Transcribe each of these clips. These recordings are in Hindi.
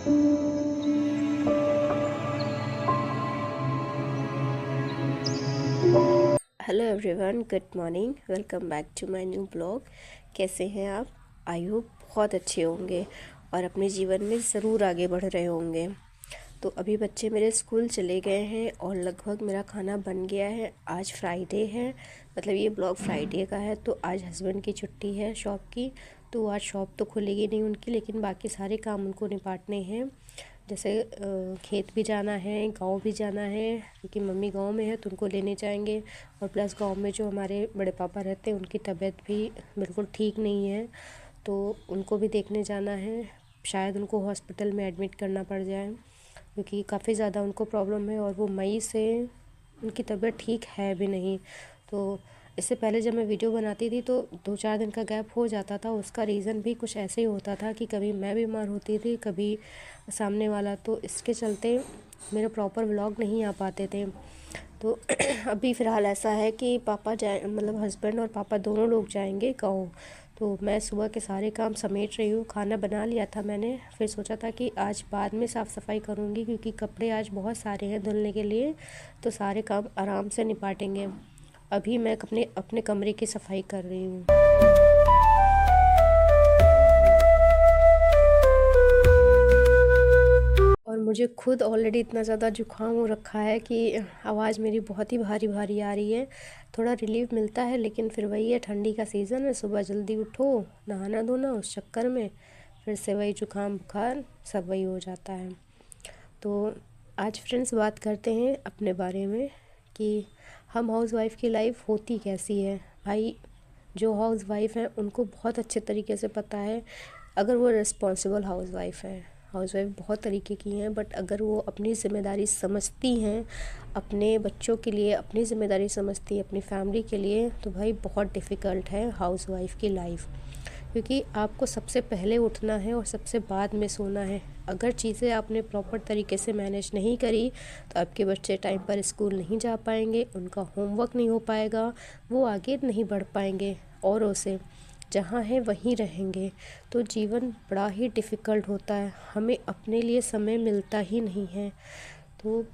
Hello everyone, good morning. Welcome back to my new blog. कैसे हैं आप? आई होप बहुत अच्छे होंगे और अपने जीवन में ज़रूर आगे बढ़ रहे होंगे। तो अभी बच्चे मेरे स्कूल चले गए हैं और लगभग मेरा खाना बन गया है। आज फ्राइडे है, मतलब ये ब्लॉग फ्राइडे का है। तो आज हस्बैंड की छुट्टी है शॉप की, तो आज शॉप तो खुलेगी नहीं उनकी, लेकिन बाकी सारे काम उनको निपाटने हैं। जैसे खेत भी जाना है, गांव भी जाना है, क्योंकि मम्मी गांव में है तो उनको लेने जाएंगे। और प्लस गांव में जो हमारे बड़े पापा रहते हैं उनकी तबीयत भी बिल्कुल ठीक नहीं है, तो उनको भी देखने जाना है। शायद उनको हॉस्पिटल में एडमिट करना पड़ जाए, क्योंकि काफ़ी ज़्यादा उनको प्रॉब्लम है और वो मई से उनकी तबीयत ठीक है भी नहीं। तो इससे पहले जब मैं वीडियो बनाती थी तो 2-4 दिन का गैप हो जाता था। उसका रीज़न भी कुछ ऐसे ही होता था कि कभी मैं बीमार होती थी, कभी सामने वाला, तो इसके चलते मेरे प्रॉपर व्लॉग नहीं आ पाते थे। तो अभी फ़िलहाल ऐसा है कि पापा जाए, मतलब हस्बैंड और पापा दोनों लोग जाएंगे गाँव। तो मैं सुबह के सारे काम समेट रही हूँ। खाना बना लिया था मैंने, फिर सोचा था कि आज बाद में साफ़ सफाई करूँगी, क्योंकि कपड़े आज बहुत सारे हैं धुलने के लिए, तो सारे काम आराम से निपाटेंगे। अभी मैं अपने अपने कमरे की सफाई कर रही हूँ। और मुझे खुद ऑलरेडी इतना ज़्यादा जुकाम हो रखा है कि आवाज़ मेरी बहुत ही भारी भारी आ रही है। थोड़ा रिलीफ मिलता है, लेकिन फिर वही है, ठंडी का सीज़न है, सुबह जल्दी उठो, नहाना धोना, उस चक्कर में फिर से वही जुकाम बुखार सब वही हो जाता है। तो आज फ्रेंड्स बात करते हैं अपने बारे में कि हम हाउसवाइफ़ की लाइफ होती कैसी है। भाई, जो हाउसवाइफ़ हैं उनको बहुत अच्छे तरीके से पता है, अगर वो रिस्पॉन्सिबल हाउसवाइफ़ है। हाउसवाइफ बहुत तरीके की हैं, बट अगर वो अपनी ज़िम्मेदारी समझती हैं, अपने बच्चों के लिए अपनी ज़िम्मेदारी समझती है, अपनी फैमिली के लिए, तो भाई बहुत डिफ़िकल्ट है हाउसवाइफ़ की लाइफ। क्योंकि आपको सबसे पहले उठना है और सबसे बाद में सोना है। अगर चीज़ें आपने प्रॉपर तरीके से मैनेज नहीं करी तो आपके बच्चे टाइम पर स्कूल नहीं जा पाएंगे, उनका होमवर्क नहीं हो पाएगा, वो आगे नहीं बढ़ पाएंगे, औरों से जहाँ है वहीं रहेंगे। तो जीवन बड़ा ही डिफ़िकल्ट होता है, हमें अपने लिए समय मिलता ही नहीं है। तो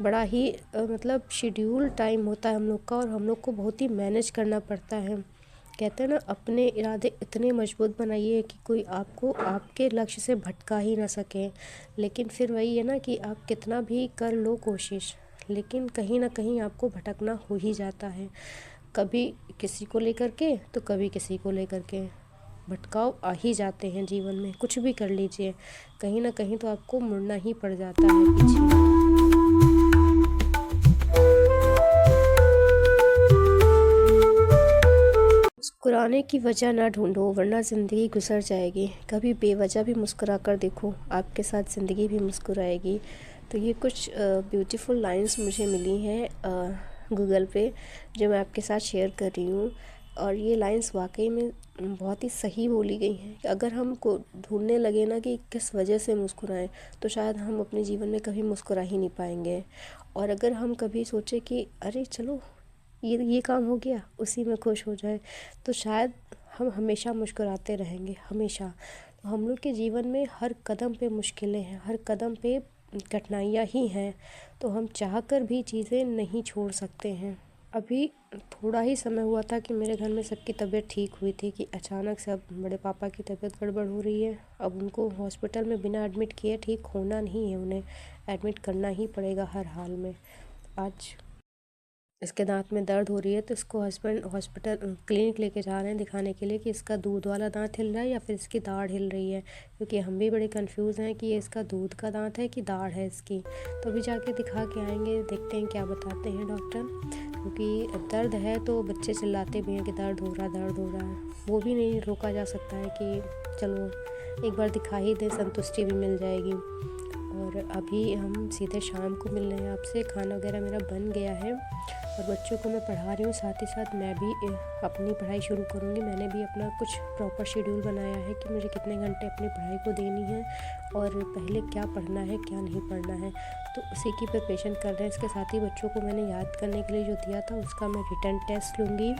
बड़ा ही मतलब शेड्यूल टाइम होता है हम लोग का, और हम लोग को बहुत ही मैनेज करना पड़ता है। कहते हैं ना, अपने इरादे इतने मजबूत बनाइए कि कोई आपको आपके लक्ष्य से भटका ही ना सके। लेकिन फिर वही है ना कि आप कितना भी कर लो कोशिश, लेकिन कहीं ना कहीं आपको भटकना हो ही जाता है। कभी किसी को लेकर के तो कभी किसी को लेकर के भटकाव आ ही जाते हैं जीवन में। कुछ भी कर लीजिए, कहीं ना कहीं तो आपको मुड़ना ही पड़ जाता है पीछे। मुस्कुराने की वजह ना ढूंढो, वरना ज़िंदगी गुजर जाएगी। कभी बेवजह भी मुस्कुरा कर देखो, आपके साथ ज़िंदगी भी मुस्कुराएगी। तो ये कुछ ब्यूटीफुल लाइंस मुझे मिली हैं गूगल पे, जो मैं आपके साथ शेयर कर रही हूँ। और ये लाइंस वाकई में बहुत ही सही बोली गई हैं कि अगर हम को ढूंढने लगे ना कि किस वजह से मुस्कुराएं, तो शायद हम अपने जीवन में कभी मुस्कुरा ही नहीं पाएंगे। और अगर हम कभी सोचें कि अरे चलो ये काम हो गया, उसी में खुश हो जाए, तो शायद हम हमेशा मुस्कुराते रहेंगे, हमेशा। तो हम लोग के जीवन में हर कदम पे मुश्किलें हैं, हर कदम पे कठिनाइयाँ ही हैं, तो हम चाहकर भी चीज़ें नहीं छोड़ सकते हैं। अभी थोड़ा ही समय हुआ था कि मेरे घर में सबकी तबीयत ठीक हुई थी, कि अचानक से अब बड़े पापा की तबीयत गड़बड़ हो रही है। अब उनको हॉस्पिटल में बिना एडमिट किए ठीक होना नहीं है, उन्हें एडमिट करना ही पड़ेगा हर हाल में। आज इसके दांत में दर्द हो रही है, तो इसको हस्बैंड हॉस्पिटल क्लिनिक लेके जा रहे हैं दिखाने के लिए कि इसका दूध वाला दांत हिल रहा है या फिर इसकी दाढ़ हिल रही है, क्योंकि हम भी बड़े कंफ्यूज हैं कि ये इसका दूध का दांत है कि दाढ़ है इसकी। तो अभी जाके दिखा के आएंगे, देखते हैं क्या बताते हैं डॉक्टर। क्योंकि दर्द है तो बच्चे चिल्लाते भी हैं कि दर्द हो रहा है, दर्द हो रहा है। वो भी नहीं रोका जा सकता है कि चलो एक बार दिखा ही दे, संतुष्टि भी मिल जाएगी। और अभी हम सीधे शाम को मिल रहे हैं आपसे। खाना वगैरह मेरा बन गया है और बच्चों को मैं पढ़ा रही हूँ, साथ ही साथ मैं भी अपनी पढ़ाई शुरू करूँगी। मैंने भी अपना कुछ प्रॉपर शेड्यूल बनाया है कि मुझे कितने घंटे अपनी पढ़ाई को देनी है और पहले क्या पढ़ना है क्या नहीं पढ़ना है, तो उसी की प्रिपरेशन कर रहे हैं। इसके साथ ही बच्चों को मैंने याद करने के लिए जो दिया था उसका मैं रिटन टेस्ट लूँगी,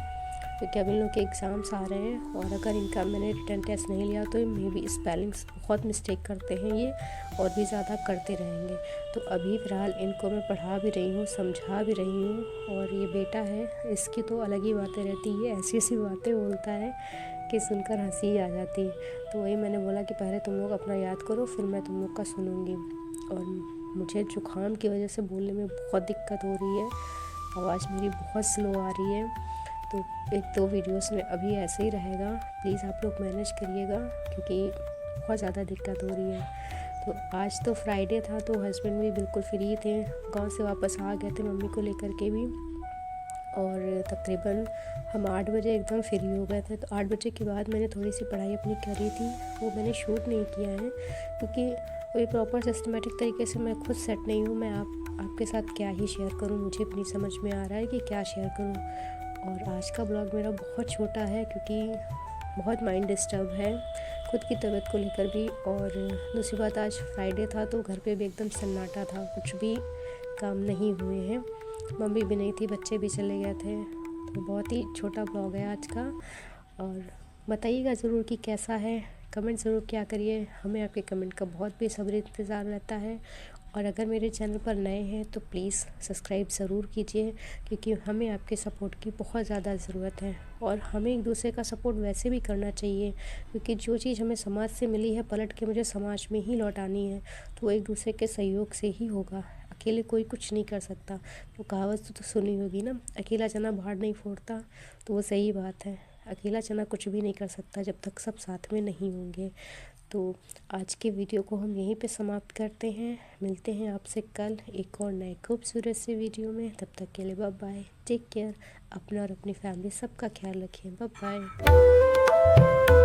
क्योंकि अब इन लोग के एग्ज़ाम्स आ रहे हैं और अगर इनका मैंने रिटन टेस्ट नहीं लिया तो मे बी स्पेलिंग्स बहुत मिस्टेक करते हैं ये और भी ज़्यादा करते रहेंगे। तो अभी फ़िलहाल इनको मैं पढ़ा भी रही हूँ, समझा भी रही हूँ। और ये बेटा है, इसकी तो अलग ही बातें रहती है, ऐसी ऐसी बातें बोलता है कि सुनकर हंसी आ जाती है। तो वही मैंने बोला कि पहले तुम लोग अपना याद करो, फिर मैं तुम लोग का सुनूँगी। और मुझे जुकाम की वजह से बोलने में बहुत दिक्कत हो रही है, आवाज़ मेरी बहुत स्लो आ रही है। तो 1-2 वीडियोस में अभी ऐसे ही रहेगा, प्लीज़ आप लोग मैनेज करिएगा क्योंकि बहुत ज़्यादा दिक्कत हो रही है। तो आज तो फ्राइडे था तो हस्बैंड भी बिल्कुल फ्री थे, गांव से वापस आ गए थे मम्मी को लेकर के भी। और तकरीबन हम 8 बजे एकदम फ्री हो गए थे। तो 8 बजे के बाद मैंने थोड़ी सी पढ़ाई अपनी करी थी, वो मैंने शूट नहीं किया है क्योंकि कोई प्रॉपर सिस्टमेटिक तरीके से मैं खुद सेट नहीं हूँ। मैं आपके साथ क्या ही शेयर करूँ, मुझे अपनी समझ में आ रहा है कि क्या शेयर करूँ। और आज का ब्लॉग मेरा बहुत छोटा है क्योंकि बहुत माइंड डिस्टर्ब है खुद की तबीयत को लेकर भी। और दूसरी बात, आज फ्राइडे था तो घर पे भी एकदम सन्नाटा था, कुछ भी काम नहीं हुए हैं। मम्मी भी नहीं थी, बच्चे भी चले गए थे। तो बहुत ही छोटा ब्लॉग है आज का। और बताइएगा ज़रूर कि कैसा है, कमेंट ज़रूर क्या करिए, हमें आपके कमेंट का बहुत बेसब्री इंतज़ार रहता है। और अगर मेरे चैनल पर नए हैं तो प्लीज़ सब्सक्राइब ज़रूर कीजिए क्योंकि हमें आपके सपोर्ट की बहुत ज़्यादा ज़रूरत है। और हमें एक दूसरे का सपोर्ट वैसे भी करना चाहिए क्योंकि जो चीज़ हमें समाज से मिली है पलट के मुझे समाज में ही लौटानी है, तो वो एक दूसरे के सहयोग से ही होगा, अकेले कोई कुछ नहीं कर सकता। तो कहावत तो सुनी होगी ना, अकेला चना भार नहीं फोड़ता। तो वो सही बात है, अकेला चना कुछ भी नहीं कर सकता जब तक सब साथ में नहीं होंगे। तो आज के वीडियो को हम यहीं पे समाप्त करते हैं, मिलते हैं आपसे कल एक और नए खूबसूरत से वीडियो में। तब तक के लिए बाय बाय, टेक केयर, अपना और अपनी फैमिली सबका ख्याल रखिए, बाय बाय।